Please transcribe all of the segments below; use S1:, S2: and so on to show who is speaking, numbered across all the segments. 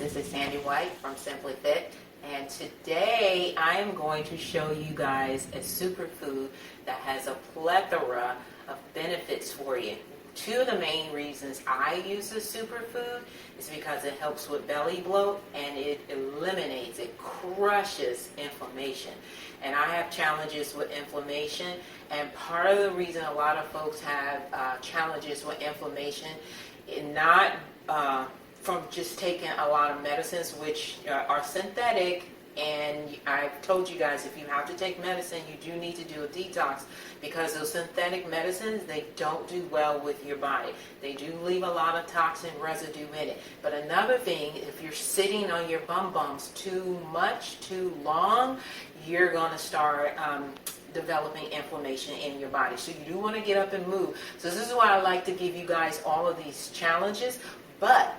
S1: This is Sandy White from Simply Fit, and today I am going to show you guys a superfood that has a plethora of benefits for you. Two of the main reasons I use this superfood is because it helps with belly bloat and it eliminates, it crushes inflammation. And I have challenges with inflammation, and part of the reason a lot of folks have challenges with inflammation is not from just taking a lot of medicines which are synthetic. And I've told you guys, if you have to take medicine, you do need to do a detox, because those synthetic medicines, they don't do well with your body. They do leave a lot of toxin residue in it. But another thing, if you're sitting on your bums too much, too long, you're going to start developing inflammation in your body. So you do want to get up and move. So this is why I like to give you guys all of these challenges. But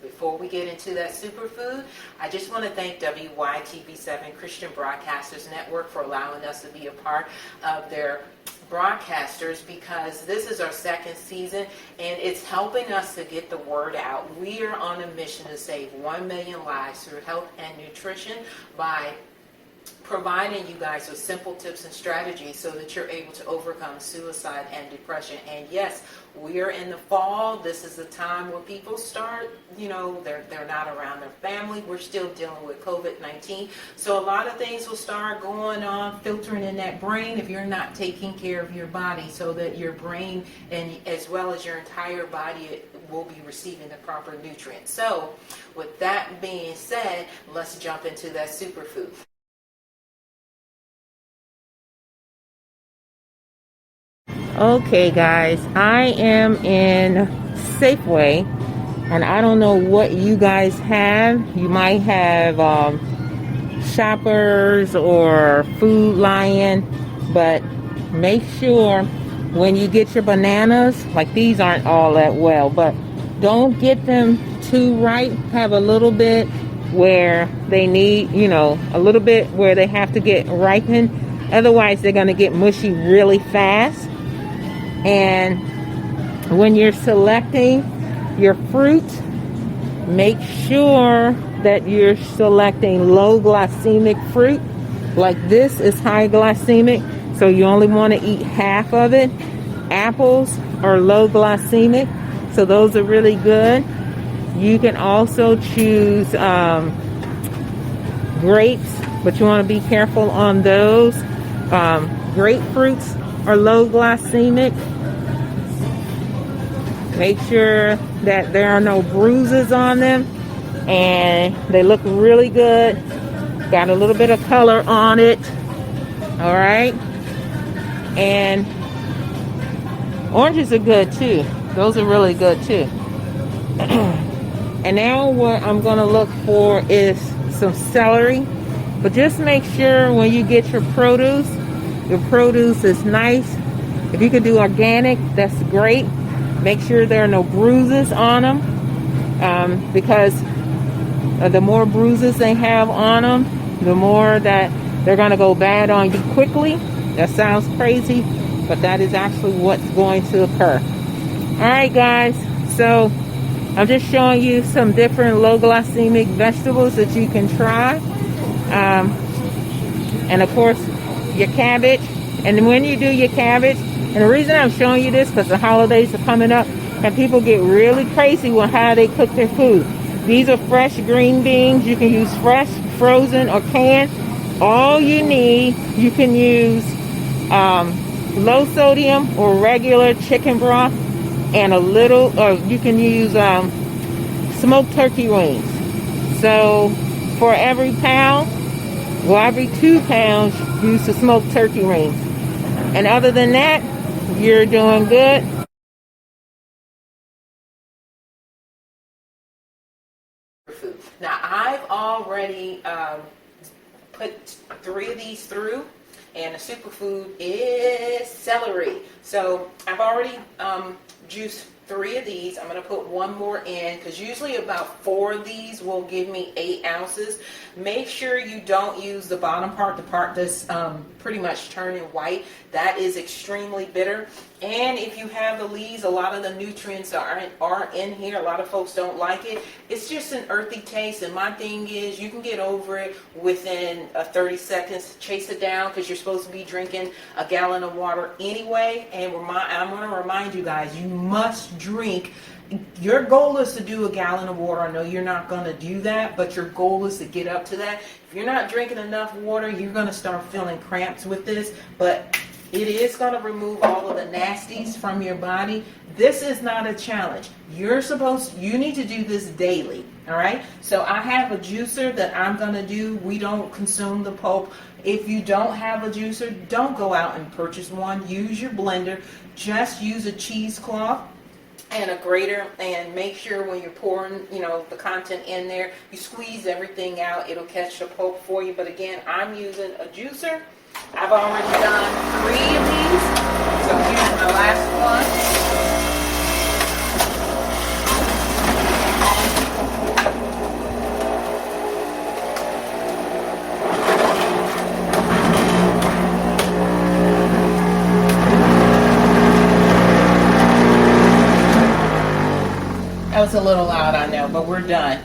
S1: before we get into that superfood, I just want to thank WYTV7 Christian Broadcasters Network for allowing us to be a part of their broadcasters, because this is our second season and it's helping us to get the word out. We are on a mission to save 1 million lives through health and nutrition by providing you guys with simple tips and strategies so that you're able to overcome suicide and depression. And yes, we are in the fall. This is the time where people start, they're not around their family. We're still dealing with COVID-19. So a lot of things will start going on, filtering in that brain if you're not taking care of your body, so that your brain and as well as your entire body will be receiving the proper nutrients. So with that being said, let's jump into that superfood. Okay guys, I am in Safeway, and I don't know what you guys have. You might have Shoppers or Food Lion, but make sure when you get your bananas, like these aren't all that well, but don't get them too ripe. Have a little bit where they need, a little bit where they have to get ripened. Otherwise, they're going to get mushy really fast. And when you're selecting your fruit, make sure that you're selecting low glycemic fruit. Like this is high glycemic, so you only want to eat half of it. Apples are low glycemic, so those are really good. You can also choose grapes, but you want to be careful on those. Grapefruits are low glycemic. Make sure that there are no bruises on them, and they look really good. Got a little bit of color on it. All right. And oranges are good too. Those are really good too. And now what I'm going to look for is some celery. But just make sure when you get your produce is nice. If you can do organic, that's great. Make sure there are no bruises on them, because the more bruises they have on them, the more that they're going to go bad on you quickly. That sounds crazy, but that is actually what's going to occur. All right, guys. So I'm just showing you some different low glycemic vegetables that you can try. And of course, your cabbage. And when you do your cabbage, and the reason I'm showing you this, because the holidays are coming up and people get really crazy with how they cook their food. These are fresh green beans. You can use fresh, frozen, or canned. All you need, you can use low sodium or regular chicken broth, and a little, or you can use smoked turkey wings. So for every pound, every 2 pounds, use the smoked turkey wings. And other than that, you're doing good. Now, I've already put 3 of these through, and the superfood is celery. So I've already juiced 3 of these. I'm going to put 1 more in because usually about 4 of these will give me 8 ounces. Make sure you don't use the bottom part, the part that's pretty much turning white. That is extremely bitter. And if you have the leaves, a lot of the nutrients are in here. A lot of folks don't like it. It's just an earthy taste. And my thing is, you can get over it within 30 seconds. Chase it down because you're supposed to be drinking a gallon of water anyway. And I'm going to remind you guys, you must drink. Your goal is to do a gallon of water. I know you're not going to do that, but your goal is to get up to that. If you're not drinking enough water, you're going to start feeling cramps with this. But it is going to remove all of the nasties from your body. This is not a challenge. You need to do this daily. All right. So I have a juicer that I'm going to do. We don't consume the pulp. If you don't have a juicer, don't go out and purchase one. Use your blender. Just use a cheesecloth and a grater, and make sure when you're pouring, the content in there, you squeeze everything out. It'll catch the pulp for you. But again, I'm using a juicer. I've already done 3 of these, so here's my last one. That was a little loud, I know, but we're done.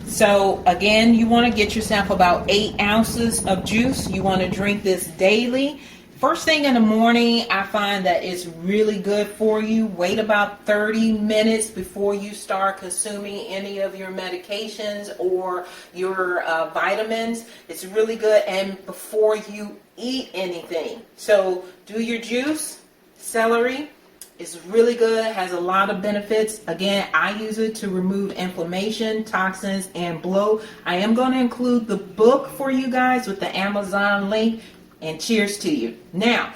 S1: So again, you want to get yourself about 8 ounces of juice. You want to drink this daily. First thing in the morning, I find that it's really good for you. Wait about 30 minutes before you start consuming any of your medications or your vitamins. It's really good, and before you eat anything. So do your juice. Celery. It's really good, has a lot of benefits. Again, I use it to remove inflammation, toxins, and bloat. I am going to include the book for you guys with the Amazon link, and cheers to you. Now,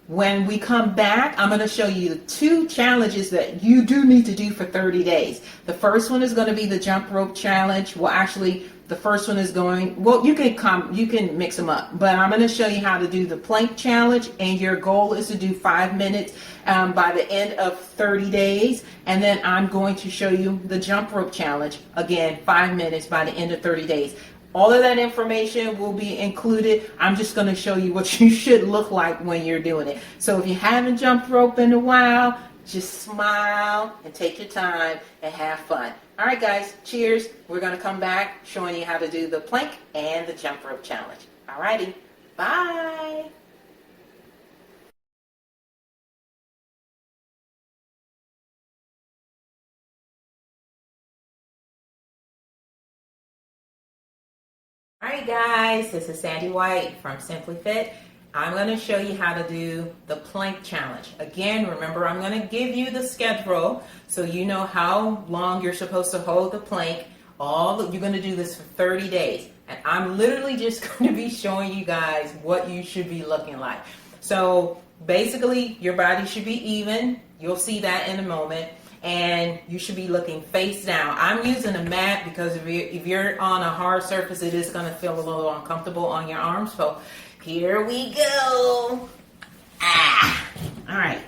S1: when we come back, I'm going to show you 2 challenges that you do need to do for 30 days. The first one is going to be the jump rope challenge. Well, actually, the first one is you can mix them up, but I'm going to show you how to do the plank challenge, and your goal is to do 5 minutes by the end of 30 days. And then I'm going to show you the jump rope challenge, again, 5 minutes by the end of 30 days. All of that information will be included. I'm just going to show you what you should look like when you're doing it. So if you haven't jumped rope in a while, just smile and take your time and have fun. All right, guys, cheers. We're going to come back showing you how to do the plank and the jump rope challenge. All righty, bye. All right, guys, this is Sandy White from Simply Fit. I'm going to show you how to do the plank challenge. Again, remember, I'm going to give you the schedule so you know how long you're supposed to hold the plank. You're going to do this for 30 days. And I'm literally just going to be showing you guys what you should be looking like. So basically, your body should be even. You'll see that in a moment. And you should be looking face down. I'm using a mat because if you're on a hard surface, it is going to feel a little uncomfortable on your arms. So here we go. All right.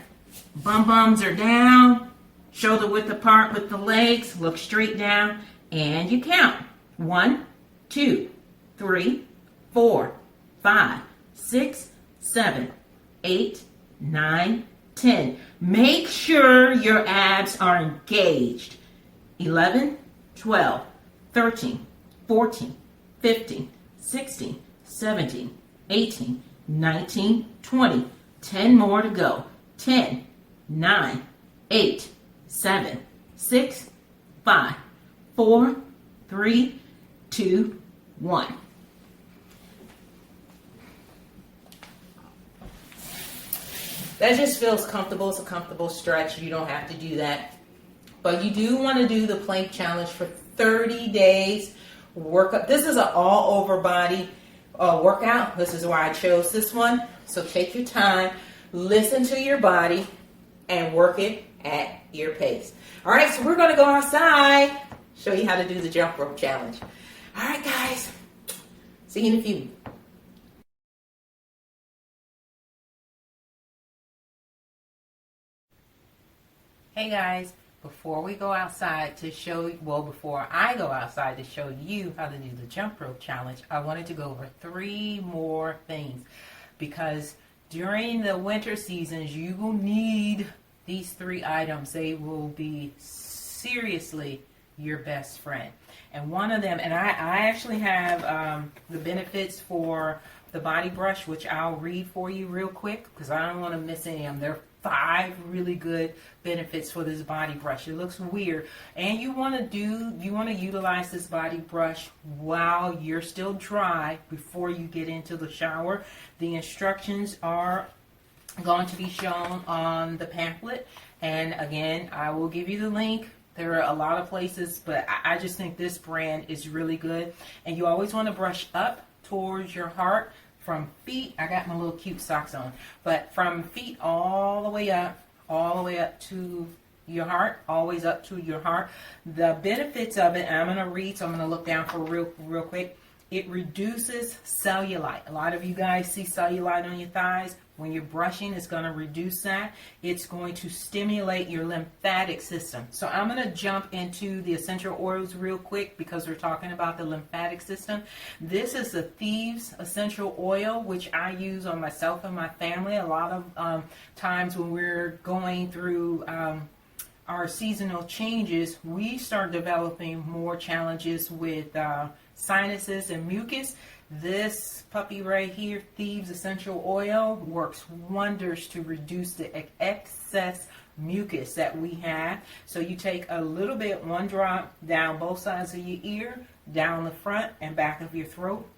S1: Bums are down. Shoulder width apart with the legs. Look straight down. And you count. 1, 2, 3, 4, 5, 6, 7, 8, 9, 10. Make sure your abs are engaged. 11, 12, 13, 14, 15, 16, 17, 18, 19, 20. 10 more to go. 10, 9, 8, 7, 6, 5, 4, 3, 2, 1. That just feels comfortable. It's a comfortable stretch. You don't have to do that. But you do want to do the plank challenge for 30 days. Workout. This is an all over body workout. This is why I chose this one. So take your time, listen to your body, and work it at your pace. All right, so we're going to go outside, show you how to do the jump rope challenge. All right, guys. See you in a few. Hey guys, before we go outside to show, well, before I go outside to show you how to do the jump rope challenge, I wanted to go over 3 more things, because during the winter seasons, you will need these 3 items. They will be seriously your best friend. And one of them, and I actually have the benefits for the body brush, which I'll read for you real quick because I don't want to miss any of them. There are 5 really good benefits for this body brush. It looks weird, and you want to utilize this body brush while you're still dry before you get into the shower. The instructions are going to be shown on the pamphlet, and again, I will give you the link. There are a lot of places, but I just think this brand is really good. And you always want to brush up towards your heart from feet. I got my little cute socks on, but from feet all the way up to your heart, always up to your heart. The benefits of it, and I'm going to read, so I'm going to look down for real quick. It reduces cellulite. A lot of you guys see cellulite on your thighs. When you're brushing, it's going to reduce that. It's going to stimulate your lymphatic system. So I'm going to jump into the essential oils real quick because we're talking about the lymphatic system. This is the Thieves essential oil, which I use on myself and my family. A lot of times when we're going through our seasonal changes, we start developing more challenges with sinuses and mucus. This puppy right here, Thieves essential oil, works wonders to reduce the excess mucus that we have. So you take a little bit, 1 drop down both sides of your ear, down the front and back of your throat.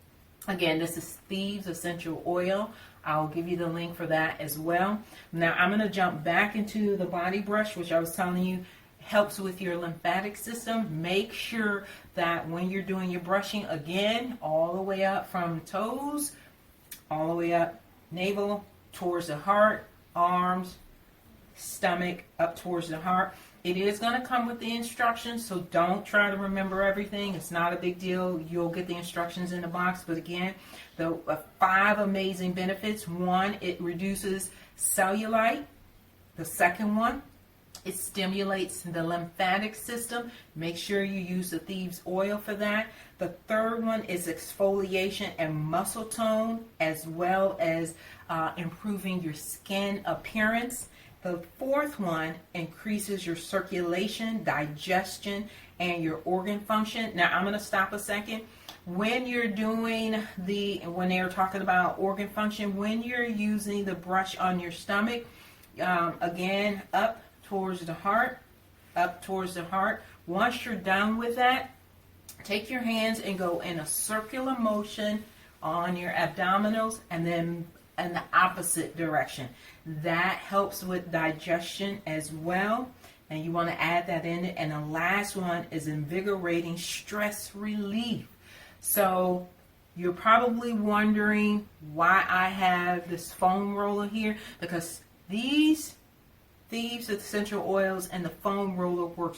S1: Again, this is Thieves essential oil. I'll give you the link for that as well. Now I'm going to jump back into the body brush, which I was telling you helps with your lymphatic system. Make sure that when you're doing your brushing, again, all the way up from toes, all the way up navel, towards the heart, arms, stomach, up towards the heart. It is going to come with the instructions, so don't try to remember everything. It's not a big deal. You'll get the instructions in the box. But again, the 5 amazing benefits. 1, it reduces cellulite. The second one, it stimulates the lymphatic system. Make sure you use the Thieves oil for that. The third one is exfoliation and muscle tone, as well as improving your skin appearance. The fourth one increases your circulation, digestion, and your organ function. Now, I'm going to stop a second. When you're doing when they're talking about organ function, when you're using the brush on your stomach, again, up towards the heart, Once you're done with that, take your hands and go in a circular motion on your abdominals and then in the opposite direction. That helps with digestion as well. And you want to add that in. And the last one is invigorating stress relief. So you're probably wondering why I have this foam roller here, because these Thieves essential oils and the foam roller work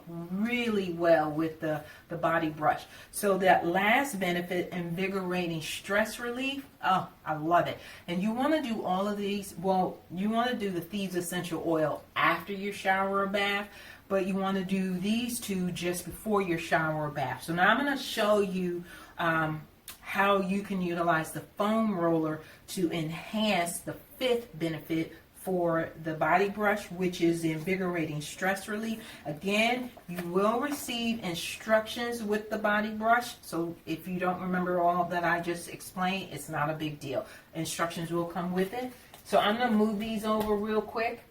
S1: really well with the body brush. So that last benefit, invigorating stress relief, oh, I love it. And you want to do all of these, well, you want to do the Thieves essential oil after your shower or bath, but you want to do these 2 just before your shower or bath. So now I'm going to show you how you can utilize the foam roller to enhance the 5th benefit for the body brush, which is the invigorating stress relief. Again, you will receive instructions with the body brush, so if you don't remember all that I just explained, it's not a big deal. Instructions will come with it. So I'm going to move these over real quick,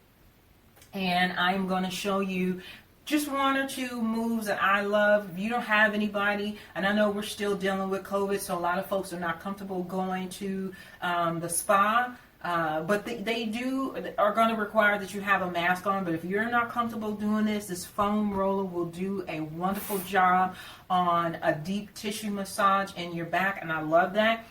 S1: and I'm going to show you just 1 or 2 moves that I love. If you don't have anybody, and I know we're still dealing with COVID, so a lot of folks are not comfortable going to the spa. But they are going to require that you have a mask on. But if you're not comfortable doing this foam roller will do a wonderful job on a deep tissue massage in your back, and I love that.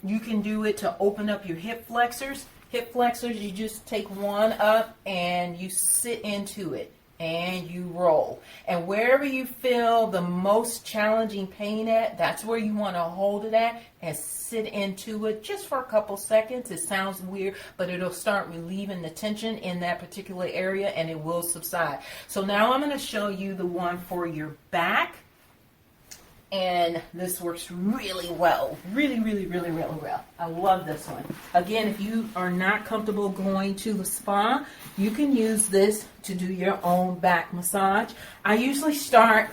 S1: You can do it to open up your hip flexors. Hip flexors, you just take one up and you sit into it. and you roll. And wherever you feel the most challenging pain at, that's where you want to hold it at and sit into it just for a couple seconds. It sounds weird, but it'll start relieving the tension in that particular area and it will subside. So now I'm going to show you the one for your back. And this works really well. Really, really, really, really well. I love this one. Again, if you are not comfortable going to the spa, you can use this to do your own back massage. I usually start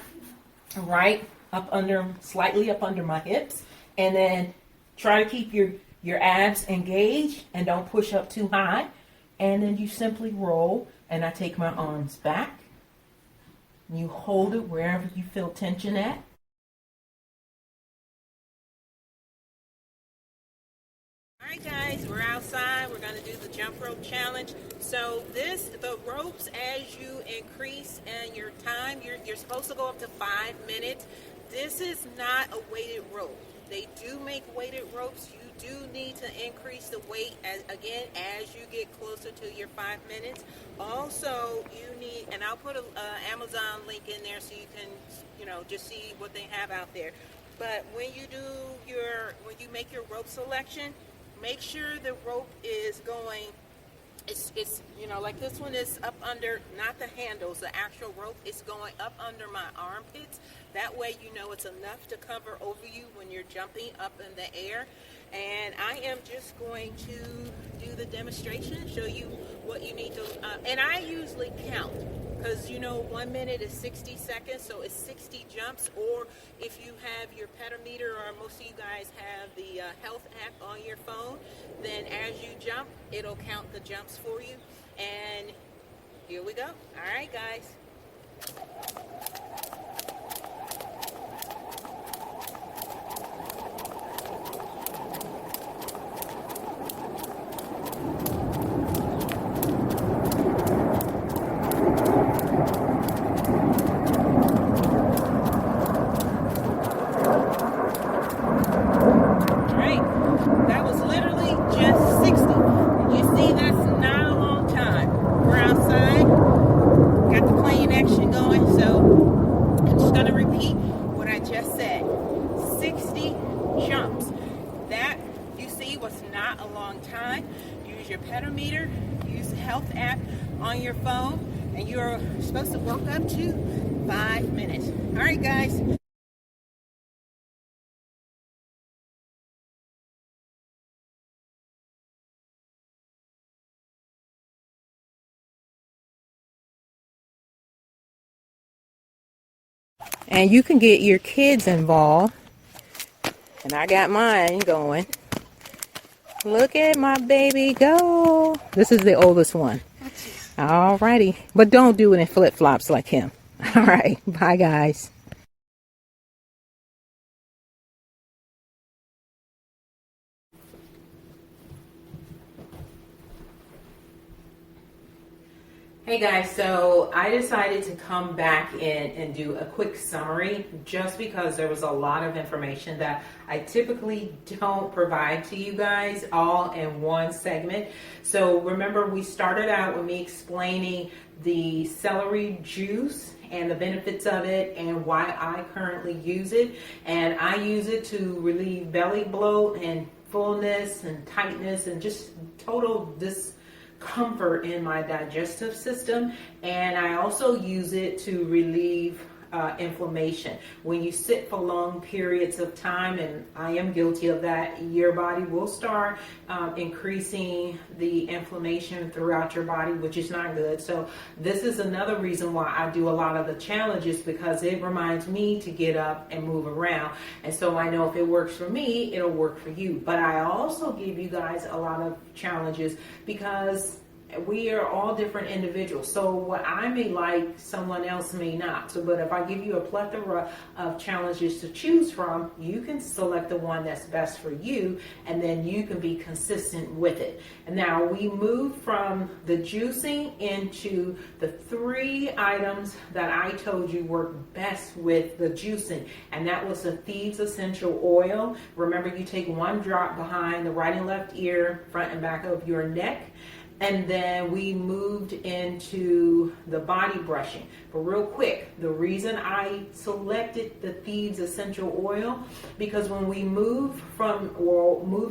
S1: right up under, slightly up under my hips, and then try to keep your abs engaged and don't push up too high. And then you simply roll, and I take my arms back. You hold it wherever you feel tension at. Alright guys, we're outside. We're going to do the jump rope challenge. So the ropes, as you increase in your time, you're supposed to go up to 5 minutes. This is not a weighted rope. They do make weighted ropes. You do need to increase the weight as you get closer to your 5 minutes. Also, you need, and I'll put an Amazon link in there so you can, just see what they have out there. But when you make your rope selection, make sure the rope is going, it's like this one is up under, not the handles, the actual rope is going up under my armpits. That way you know it's enough to cover over you when you're jumping up in the air. And I am just going to do the demonstration, show you what you need to, and I usually count. Because 1 minute is 60 seconds, so it's 60 jumps. Or if you have your pedometer, or most of you guys have the health app on your phone, then as you jump, it'll count the jumps for you. And here we go. All right, guys. Use your pedometer, use the health app on your phone, and you're supposed to walk up to 5 minutes. All right, guys. And you can get your kids involved. And I got mine going. Look at my baby go. This is the oldest one. Alrighty. But don't do it in flip-flops like him. Alright. Bye, guys. Hey guys, so I decided to come back in and do a quick summary just because there was a lot of information that I typically don't provide to you guys all in one segment. So remember, we started out with me explaining the celery juice and the benefits of it and why I currently use it. And I use it to relieve belly bloat and fullness and tightness and just total discomfort in my digestive system. And I also use it to relieve inflammation. When you sit for long periods of time, and I am guilty of that, your body will start increasing the inflammation throughout your body, which is not good. So this is another reason why I do a lot of the challenges, because it reminds me to get up and move around. And so I know if it works for me, it'll work for you. But I also give you guys a lot of challenges because we are all different individuals. So what I may like, someone else may not. So, but if I give you a plethora of challenges to choose from, you can select the one that's best for you, and then you can be consistent with it. And now we move from the juicing into the 3 items that I told you work best with the juicing. And that was the Thieves Essential Oil. Remember, you take 1 drop behind the right and left ear, front and back of your neck. And then we moved into the body brushing. But real quick, the reason I selected the Thieves Essential Oil, because when we move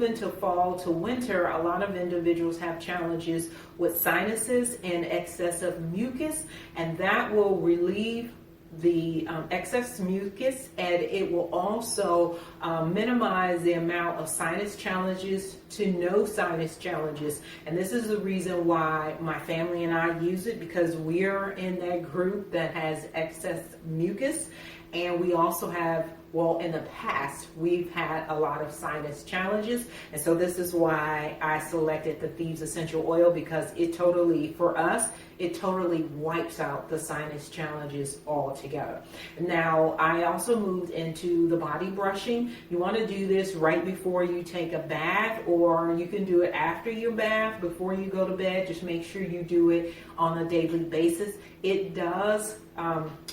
S1: into fall to winter, a lot of individuals have challenges with sinuses and excessive mucus, and that will relieve the excess mucus, and it will also minimize the amount of sinus challenges to no sinus challenges. And this is the reason why my family and I use it, because we're in that group that has excess mucus, and we also have, well, in the past, we've had a lot of sinus challenges. And so this is why I selected the Thieves Essential Oil, because it totally, for us, it totally wipes out the sinus challenges altogether. Now, I also moved into the body brushing. You want to do this right before you take a bath, or you can do it after your bath, before you go to bed. Just make sure you do it on a daily basis. It does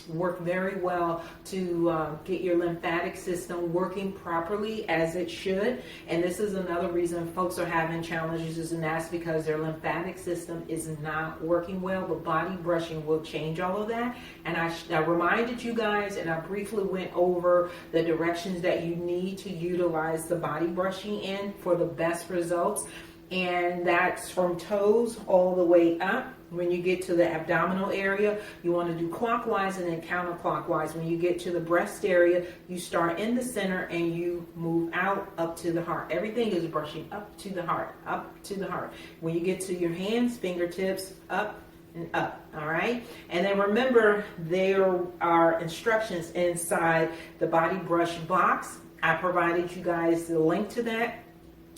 S1: work very well to get your lymphatic system working properly as it should. And this is another reason folks are having challenges, and that's because their lymphatic system is not working well. But body brushing will change all of that. And I reminded you guys, and I briefly went over the directions that you need to utilize the body brushing in for the best results. And that's from toes all the way up. When you get to the abdominal area, you want to do clockwise and then counterclockwise. When you get to the breast area, you start in the center and you move out up to the heart. Everything is brushing up to the heart, up to the heart. When you get to your hands, fingertips, up and up, all right? And then remember, there are instructions inside the body brush box. I provided you guys the link to that.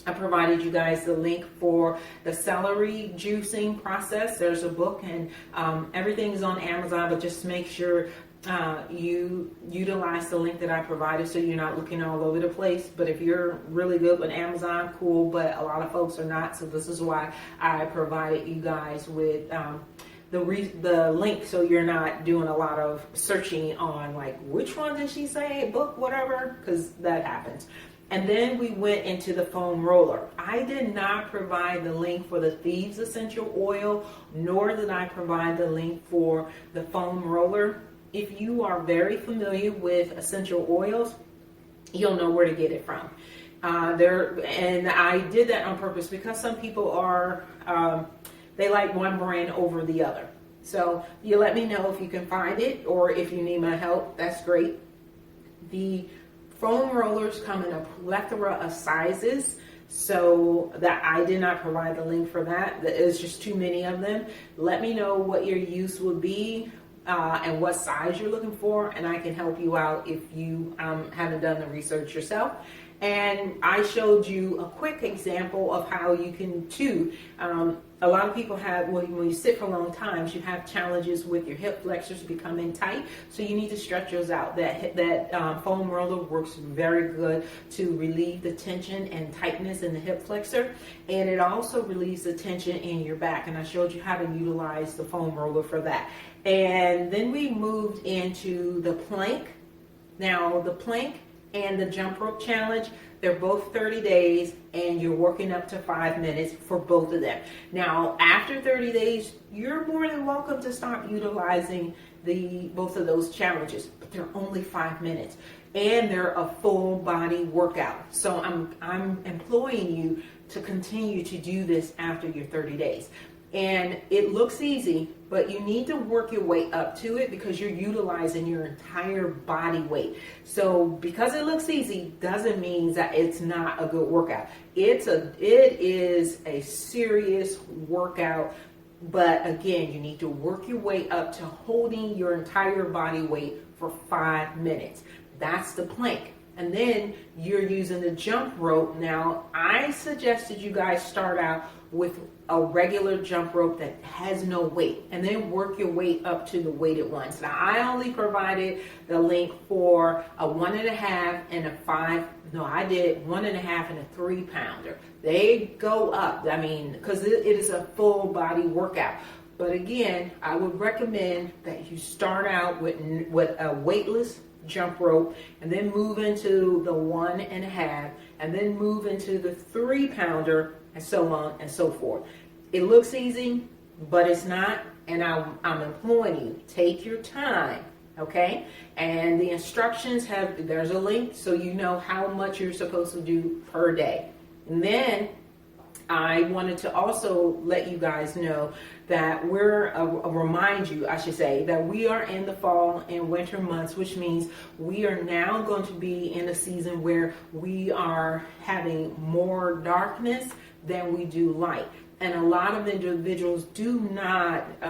S1: I provided you guys the link for the celery juicing process. There's a book, and everything's on Amazon, but just make sure you utilize the link that I provided so you're not looking all over the place. But if you're really good with Amazon, cool, but a lot of folks are not, so this is why I provided you guys with the link, so you're not doing a lot of searching on like, which one did she say, book, whatever, because that happens. And then we went into the foam roller. I did not provide the link for the Thieves Essential Oil, nor did I provide the link for the foam roller. If you are very familiar with essential oils, you'll know where to get it from. And I did that on purpose because some people are, they like one brand over the other. So you let me know if you can find it, or if you need my help, that's great. The foam rollers come in a plethora of sizes, so that I did not provide the link for that. There's just too many of them. Let me know what your use would be and what size you're looking for, and I can help you out if you haven't done the research yourself. And I showed you a quick example of how you can too. A lot of people have, when you sit for long times, you have challenges with your hip flexors becoming tight, so you need to stretch those out. That foam roller works very good to relieve the tension and tightness in the hip flexor, and it also relieves the tension in your back, and I showed you how to utilize the foam roller for that. And then we moved into the plank. Now, the plank and the jump rope challenge, they're both 30 days, and you're working up to 5 minutes for both of them. Now, after 30 days, you're more than welcome to start utilizing both of those challenges, but they're only 5 minutes, and they're a full body workout. So I'm employing you to continue to do this after your 30 days. And it looks easy, but you need to work your way up to it because you're utilizing your entire body weight. So because it looks easy doesn't mean that it's not a good workout. It is a serious workout, but again, you need to work your way up to holding your entire body weight for 5 minutes. That's the plank. And then you're using the jump rope. Now, I suggested you guys start out with a regular jump rope that has no weight, and then work your way up to the weighted ones. Now, I only provided the link for a 1.5 and a 5. No, I did 1.5 and a 3 pounder. They go up. I mean, because it is a full body workout. But again, I would recommend that you start out with a weightless jump rope, and then move into the 1.5, and then move into the 3 pounder, and so on and so forth. it looks easy, but it's not. And I'm imploring you, take your time, okay? And the instructions there's a link so you know how much you're supposed to do per day. And then I wanted to also let you guys know that remind you, I should say, that we are in the fall and winter months, which means we are now going to be in a season where we are having more darkness than we do light. And a lot of individuals do not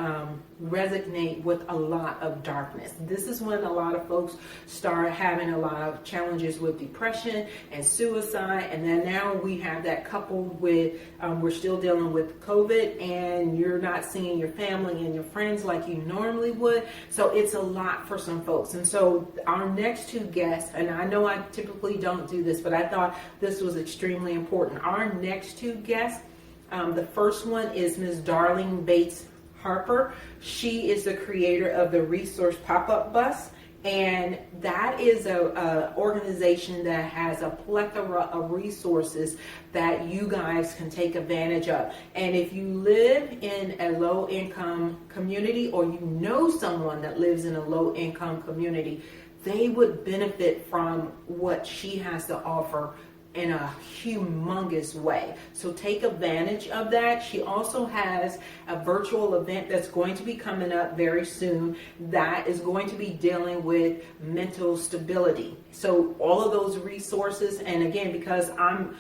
S1: resonate with a lot of darkness. This is when a lot of folks start having a lot of challenges with depression and suicide. And then now we have that coupled with, we're still dealing with COVID, and you're not seeing your family and your friends like you normally would. So it's a lot for some folks. And so our next two guests, and I know I typically don't do this, but I thought this was extremely important. Our next two guests, the first one is Ms. Darlene Bates Harper. She is the creator of the Resource Pop-Up Bus, and that is a organization that has a plethora of resources that you guys can take advantage of. And if you live in a low-income community, or you know someone that lives in a low-income community, they would benefit from what she has to offer in a humongous way. So take advantage of that. She also has a virtual event that's going to be coming up very soon that is going to be dealing with mental stability. So all of those resources, and again, because I'm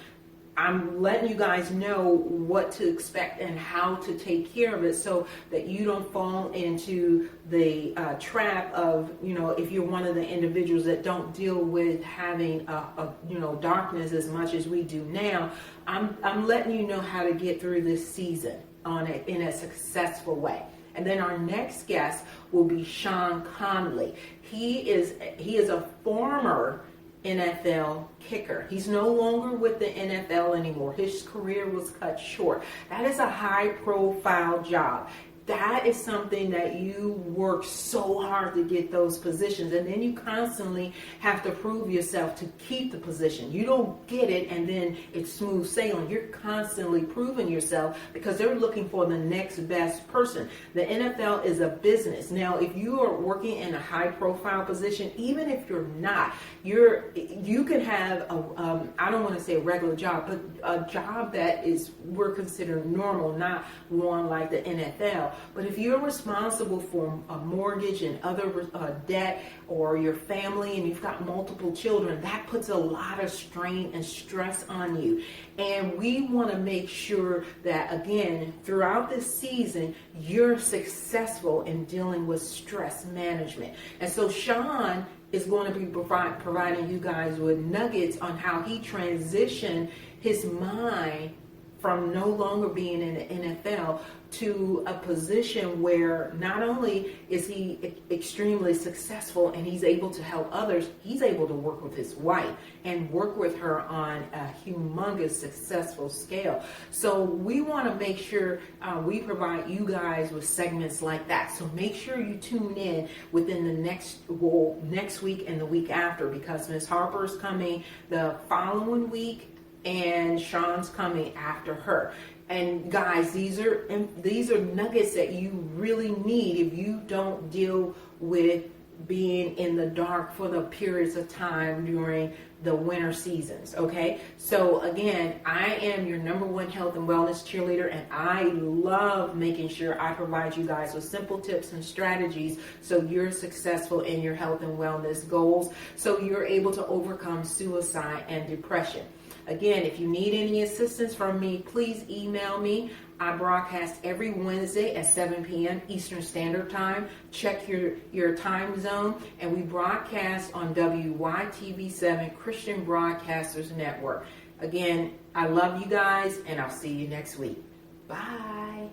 S1: letting you guys know what to expect and how to take care of it so that you don't fall into the trap of, if you're one of the individuals that don't deal with having darkness as much as we do now. I'm letting you know how to get through this season in a successful way. And then our next guest will be Sean Conley. He is a former NFL kicker. He's no longer with the NFL anymore. His career was cut short. That is a high profile job. That is something that you work so hard to get those positions, and then you constantly have to prove yourself to keep the position. You don't get it and then it's smooth sailing. You're constantly proving yourself because they're looking for the next best person. The NFL is a business. Now, if you are working in a high profile position, even if you're not, you can have I don't want to say a regular job, but a job that we're considered normal, not one like the NFL. But if you're responsible for a mortgage and other debt, or your family, and you've got multiple children, that puts a lot of strain and stress on you. And we want to make sure that, again, throughout this season, you're successful in dealing with stress management. And so Sean is going to be providing you guys with nuggets on how he transitioned his mind from no longer being in the NFL to a position where not only is he extremely successful and he's able to help others, he's able to work with his wife and work with her on a humongous successful scale. So we want to make sure we provide you guys with segments like that. So make sure you tune in within the next week and the week after, because Ms. Harper's coming the following week and Sean's coming after her. And guys, these are nuggets that you really need if you don't deal with being in the dark for the periods of time during the winter seasons, okay? So again, I am your number one health and wellness cheerleader, and I love making sure I provide you guys with simple tips and strategies so you're successful in your health and wellness goals, so you're able to overcome suicide and depression. Again, if you need any assistance from me, please email me. I broadcast every Wednesday at 7 p.m. Eastern Standard Time. Check your time zone. And we broadcast on WYTV7 Christian Broadcasters Network. Again, I love you guys, and I'll see you next week. Bye.